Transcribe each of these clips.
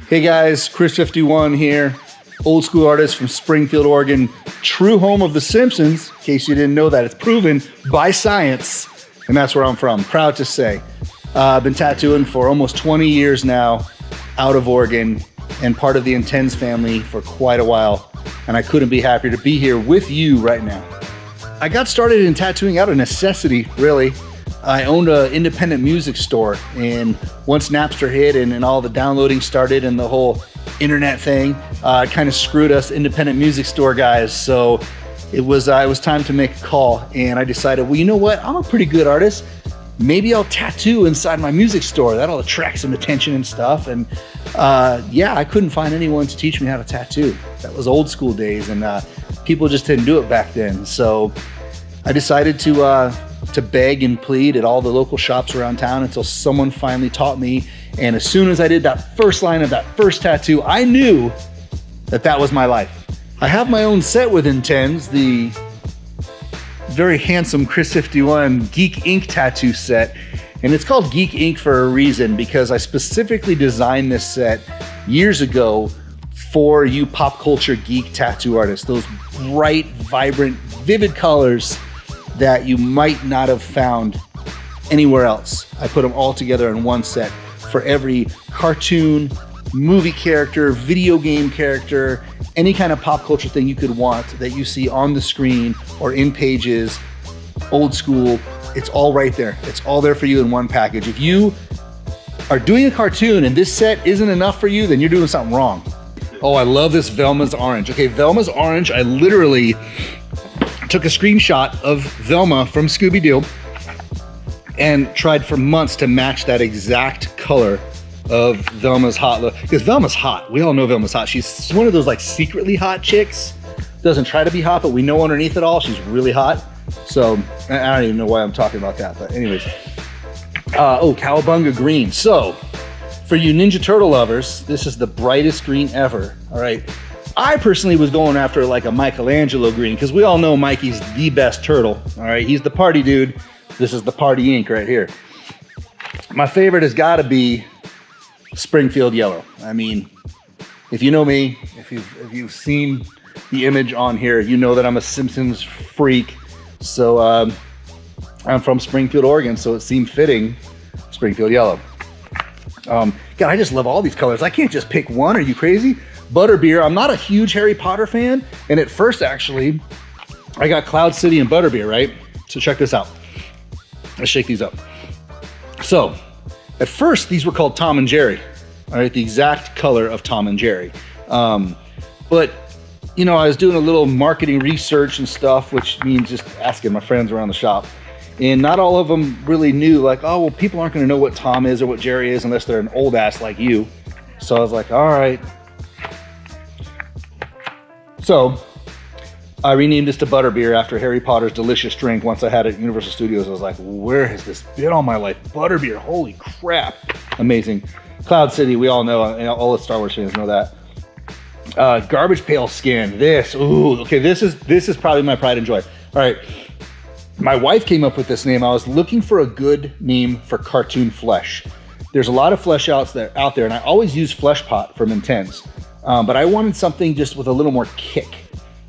Hey guys, Chris51 here, old school artist from Springfield, Oregon, true home of The Simpsons, in case you didn't know that. It's proven by science, and that's where I'm from, proud to say. I've been tattooing for almost 20 years now, out of Oregon, and part of the Intenze family for quite a while, and I couldn't be happier to be here with you right now. I got started in tattooing out of necessity, really. I owned an independent music store, and once Napster hit and all the downloading started and the whole internet thing, it kind of screwed us independent music store guys. So it was time to make a call, and I decided, well, you know what? I'm a pretty good artist. Maybe I'll tattoo inside my music store. That'll attract some attention and stuff. And yeah, I couldn't find anyone to teach me how to tattoo. That was old school days, and people just didn't do it back then. So I decided to beg and plead at all the local shops around town until someone finally taught me. And as soon as I did that first line of that first tattoo, I knew that that was my life. I have my own set with Intenze, the very handsome Chris51 Geek Ink tattoo set. And it's called Geek Ink for a reason, because I specifically designed this set years ago for you pop culture geek tattoo artists. Those bright, vibrant, vivid colors that you might not have found anywhere else. I put them all together in one set for every cartoon, movie character, video game character, any kind of pop culture thing you could want that you see on the screen or in pages, old school. It's all right there. It's all there for you in one package. If you are doing a cartoon and this set isn't enough for you, then you're doing something wrong. Oh, I love this Velma's orange. Okay, Velma's orange, I literally took a screenshot of Velma from Scooby-Doo and tried for months to match that exact color of Velma's hot look. Because Velma's hot. We all know Velma's hot. She's one of those like secretly hot chicks. Doesn't try to be hot, but we know underneath it all, she's really hot. So I don't even know why I'm talking about that. But anyways. Oh, Cowabunga green. So for you Ninja Turtle lovers, this is the brightest green ever. All right. I personally was going after like a Michelangelo green, because we all know Mikey's the best turtle. All right, he's the party dude. This is the party ink right here. My favorite has got to be Springfield yellow. I mean, if you know me, if you've seen the image on here, you know that I'm a Simpsons freak. So I'm from Springfield, Oregon, so it seemed fitting, Springfield yellow. God, I just love all these colors. I can't just pick one. Are you crazy? Butterbeer. I'm not a huge Harry Potter fan, and at first actually I got Cloud City and Butterbeer, right? So check this out. Let's shake these up. So at first these were called Tom and Jerry, all right, the exact color of Tom and Jerry. But you know, I was doing a little marketing research and stuff, which means just asking my friends around the shop, and not all of them really knew, like, oh well, people aren't going to know what Tom is or what Jerry is unless they're an old ass like you. So I was like, all right. So I renamed this to Butterbeer after Harry Potter's delicious drink. Once I had it at Universal Studios, I was like, where has this been all my life? Butterbeer, holy crap. Amazing. Cloud City, we all know, all the Star Wars fans know that. Garbage Pail Skin, this, ooh, okay, this is probably my pride and joy. All right, my wife came up with this name. I was looking for a good name for cartoon flesh. There's a lot of flesh out there, and I always use Flesh Pot from Intenze. But I wanted something just with a little more kick.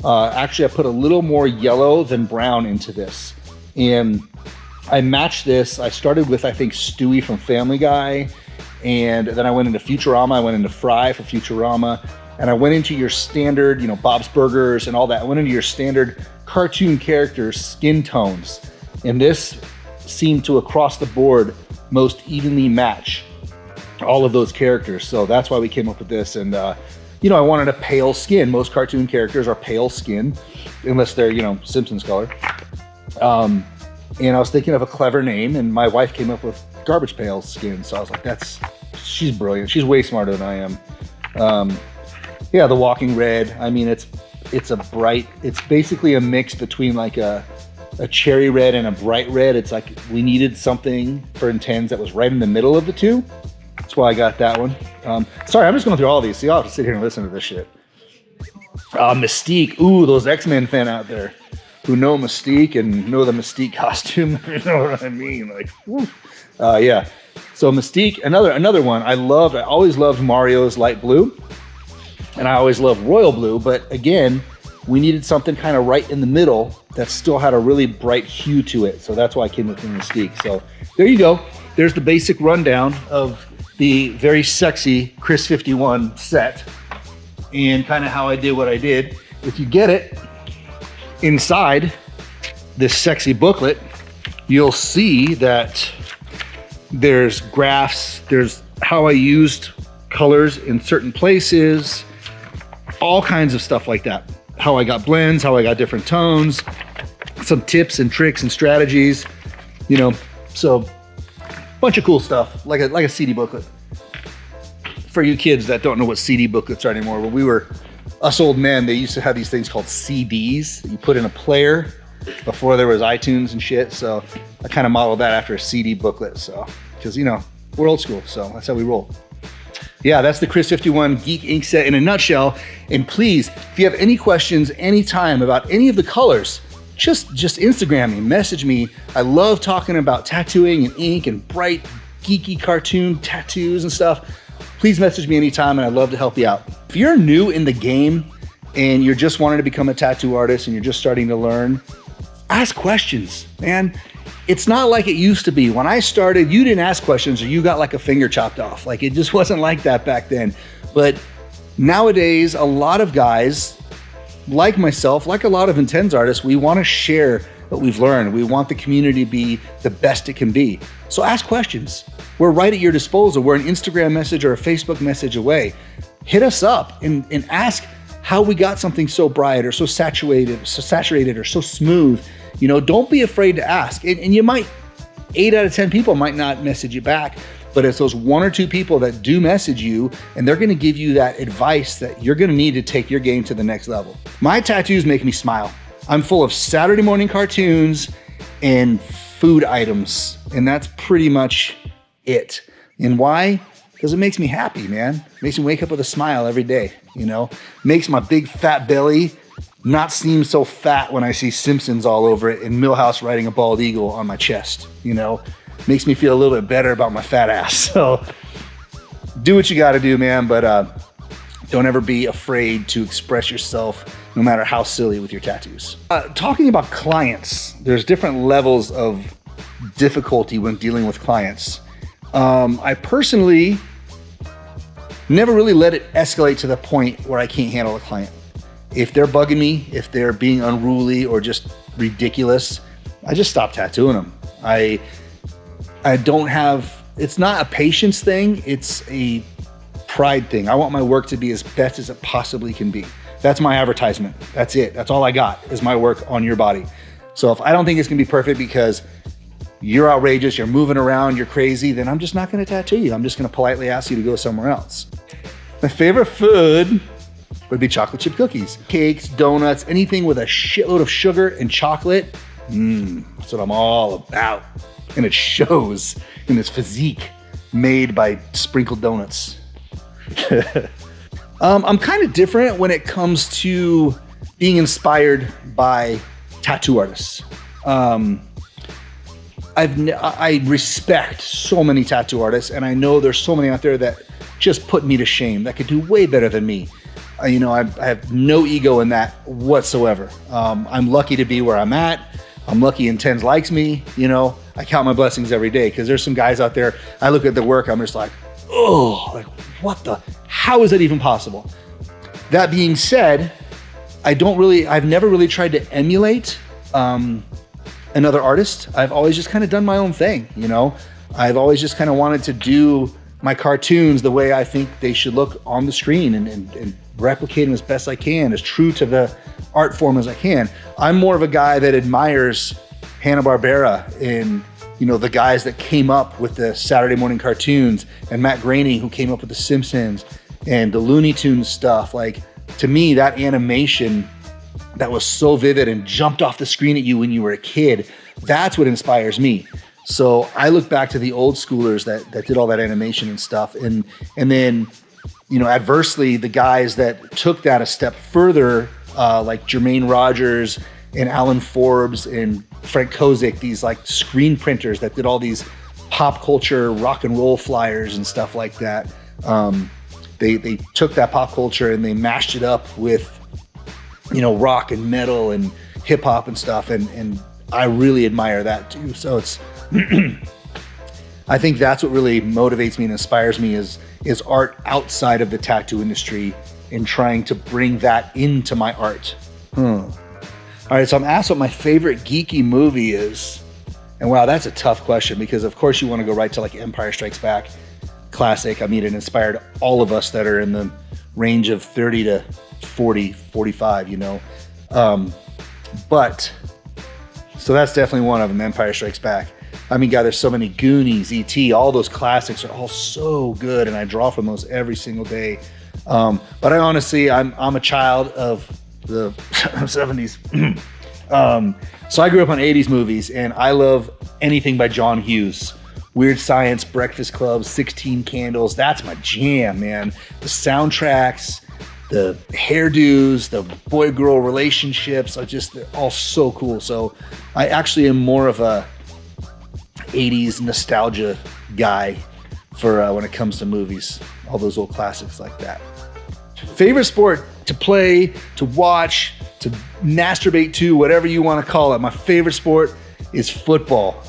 Actually, I put a little more yellow than brown into this. And I matched this. I started with, I think, Stewie from Family Guy. And then I went into Futurama. I went into Fry for Futurama. And I went into your standard, you know, Bob's Burgers and all that. I went into your standard cartoon characters, skin tones. And this seemed to, across the board, most evenly match all of those characters. So that's why we came up with this. And, you know, I wanted a pale skin. Most cartoon characters are pale skin, unless they're, you know, Simpsons color. And I was thinking of a clever name, and my wife came up with Garbage Pail Skin. So I was like, she's brilliant. She's way smarter than I am. Yeah, the Walking Red. I mean, it's basically a mix between like a cherry red and a bright red. It's like we needed something for Intenze that was right in the middle of the two. That's why I got that one. Sorry, I'm just going through all these, so y'all have to sit here and listen to this shit. Mystique. Ooh, those X-Men fan out there who know Mystique and know the Mystique costume. You know what I mean? Like, woo. Yeah. So Mystique, another one. I always loved Mario's light blue, and I always loved royal blue. But again, we needed something kind of right in the middle that still had a really bright hue to it. So that's why I came with the Mystique. So there you go. There's the basic rundown of the very sexy Chris 51 set, and kind of how I did what I did. If you get it inside this sexy booklet, you'll see that there's graphs, there's how I used colors in certain places, all kinds of stuff like that. How I got blends, how I got different tones, some tips and tricks and strategies, you know, so bunch of cool stuff, like a CD booklet. For you kids that don't know what CD booklets are anymore, when we were us old men, they used to have these things called CDs that you put in a player before there was iTunes and shit. So I kind of modeled that after a CD booklet. So, because, you know, we're old school, so that's how we roll. Yeah, that's the Chris 51 Geek Ink set in a nutshell. And please, if you have any questions anytime about any of the colors, just Instagram me, message me. I love talking about tattooing and ink and bright, geeky cartoon tattoos and stuff. Please message me anytime, and I'd love to help you out. If you're new in the game and you're just wanting to become a tattoo artist and you're just starting to learn, ask questions, man. It's not like it used to be. When I started, you didn't ask questions or you got like a finger chopped off. Like, it just wasn't like that back then. But nowadays, a lot of guys, like myself, like a lot of Intenze artists, we want to share what we've learned. We want the community to be the best it can be. So ask questions. We're right at your disposal. We're an Instagram message or a Facebook message away. Hit us up and ask how we got something so bright or so saturated or so smooth. You know, don't be afraid to ask. And you might, 8 out of 10 people might not message you back, but it's those 1 or 2 people that do message you, and they're gonna give you that advice that you're gonna need to take your game to the next level. My tattoos make me smile. I'm full of Saturday morning cartoons and food items, and that's pretty much it. And why? Because it makes me happy, man. It makes me wake up with a smile every day, you know? Makes my big fat belly not seem so fat when I see Simpsons all over it and Milhouse riding a bald eagle on my chest, you know? Makes me feel a little bit better about my fat ass. So do what you gotta do, man, but don't ever be afraid to express yourself, no matter how silly, with your tattoos. Talking about clients, there's different levels of difficulty when dealing with clients. I personally never really let it escalate to the point where I can't handle a client. If they're bugging me, if they're being unruly or just ridiculous, I just stop tattooing them. I don't have, it's not a patience thing, it's a pride thing. I want my work to be as best as it possibly can be. That's my advertisement. That's it. That's all I got is my work on your body. So if I don't think it's gonna be perfect because you're outrageous, you're moving around, you're crazy, then I'm just not gonna tattoo you. I'm just gonna politely ask you to go somewhere else. My favorite food would be chocolate chip cookies. Cakes, donuts, anything with a shitload of sugar and chocolate. That's what I'm all about. And it shows in this physique made by sprinkled donuts. I'm kind of different when it comes to being inspired by tattoo artists. I respect so many tattoo artists, and I know there's so many out there that just put me to shame, that could do way better than me. You know, I have no ego in that whatsoever. I'm lucky to be where I'm at. I'm lucky Intenze likes me, you know. I count my blessings every day, because there's some guys out there, I look at their work, I'm just like, oh, like what the, how is that even possible? That being said, I've never really tried to emulate another artist. I've always just kind of done my own thing, you know. I've always just kind of wanted to do my cartoons the way I think they should look on the screen and replicate them as best I can, as true to the art form as I can. I'm more of a guy that admires Hanna-Barbera and, you know, the guys that came up with the Saturday morning cartoons, and Matt Groening, who came up with the Simpsons and the Looney Tunes stuff. Like, to me, that animation that was so vivid and jumped off the screen at you when you were a kid, that's what inspires me. So I look back to the old schoolers that did all that animation and stuff. And then, you know, adversely, the guys that took that a step further, like Jermaine Rogers and Alan Forbes and Frank Kozik, these like screen printers that did all these pop culture rock and roll flyers and stuff like that. They took that pop culture and they mashed it up with, rock and metal and hip hop and stuff. And I really admire that too. So it's, I think that's what really motivates me and inspires me is art outside of the tattoo industry and trying to bring that into my art. All right, so I'm asked what my favorite geeky movie is. And wow, that's a tough question because of course you want to go right to like Empire Strikes Back, classic. I mean, it inspired all of us that are in the range of 30 to 40, 45, But, so that's definitely one of them, Empire Strikes Back. I mean, God, there's so many Goonies, E.T., all those classics are all so good, and I draw from those every single day. But I honestly, I'm a child of the 70s. So I grew up on 80s movies, and I love anything by John Hughes. Weird Science, Breakfast Club, 16 Candles, that's my jam, man. The soundtracks, the hairdos, the boy-girl relationships, they're all so cool. So I actually am more of a 80s nostalgia guy for when it comes to movies, all those old classics like that. Favorite sport to play, to watch, to masturbate to, whatever you want to call it. My favorite sport is football.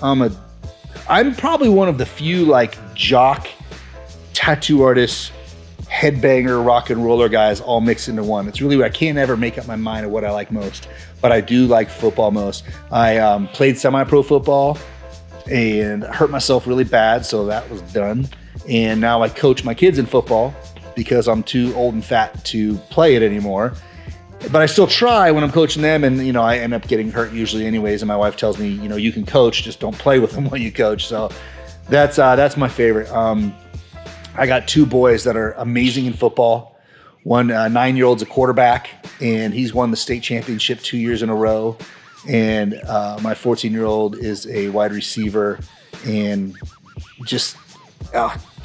I'm probably one of the few like jock, tattoo artists, headbanger, rock and roller guys all mixed into one. It's really, I can't ever make up my mind of what I like most, but I do like football most. I played semi-pro football and hurt myself really bad, so that was done. And now I coach my kids in football because I'm too old and fat to play it anymore. But I still try when I'm coaching them, and I end up getting hurt usually anyways. And my wife tells me, you can coach, just don't play with them while you coach. So that's my favorite. I got two boys that are amazing in football. One 9-year-old's a quarterback, and he's won the state championship 2 years in a row. And my 14-year-old is a wide receiver, and just,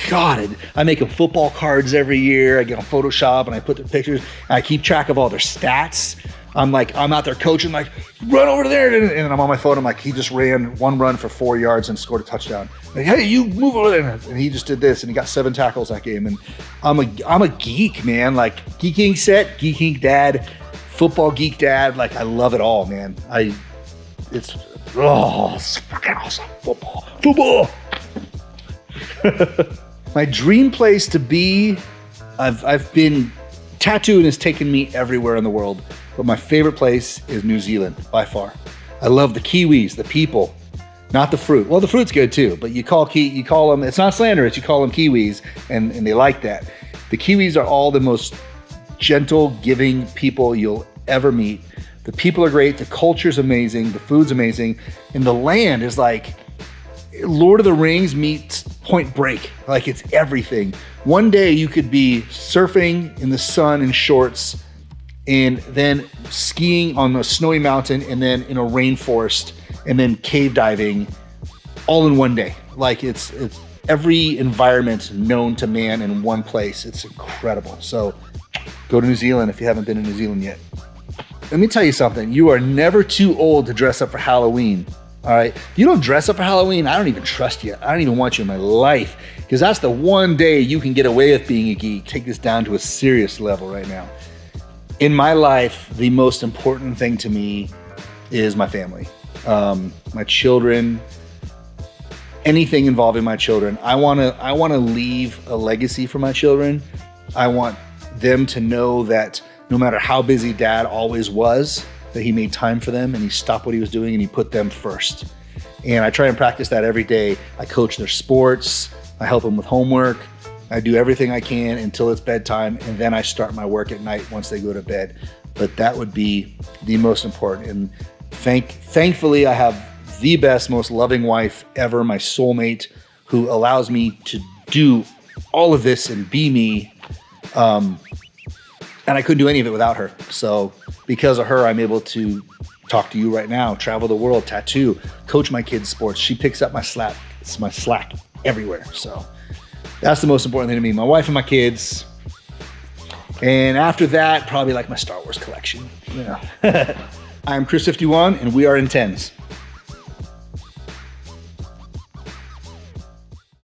God, I make them football cards every year. I get on Photoshop and I put their pictures, and I keep track of all their stats. I'm out there coaching, like, run over there. And I'm on my phone. I'm like, he just ran one run for 4 yards and scored a touchdown. Like, hey, you move over there. And he just did this, and he got 7 tackles that game. And I'm a geek, man. Like, Geek Ink set, Geek Ink dad, football geek dad. Like, I love it all, man. It's fucking awesome. Football. My dream place to be, I've been, tattooing has taken me everywhere in the world, but my favorite place is New Zealand by far. I love the Kiwis, the people, not the fruit. Well, the fruit's good too, but you call them, it's not slanderous, you call them Kiwis, and they like that. The Kiwis are all the most gentle, giving people you'll ever meet. The people are great, the culture's amazing, the food's amazing, and the land is like Lord of the Rings meets Point Break. Like, it's everything. One day you could be surfing in the sun in shorts, and then skiing on a snowy mountain, and then in a rainforest, and then cave diving all in one day. Like, it's every environment known to man in one place. It's incredible. So go to New Zealand if you haven't been to New Zealand yet. Let me tell you something. You are never too old to dress up for Halloween. All right. If you don't dress up for Halloween, I don't even trust you. I don't even want you in my life, because that's the one day you can get away with being a geek. Take this down to a serious level right now. In my life, the most important thing to me is my family, my children, anything involving my children. I want to leave a legacy for my children. I want them to know that no matter how busy dad always was, that he made time for them and he stopped what he was doing and he put them first. And I try and practice that every day. I coach their sports. I help them with homework. I do everything I can until it's bedtime, and then I start my work at night once they go to bed. But that would be the most important. And thankfully, I have the best, most loving wife ever, my soulmate, who allows me to do all of this and be me. And I couldn't do any of it without her. So because of her, I'm able to talk to you right now, travel the world, tattoo, coach my kids' sports. She picks up my slack everywhere. So that's the most important thing to me. My wife and my kids. And after that, probably like my Star Wars collection. Yeah. I'm Chris51, and we are Intenze.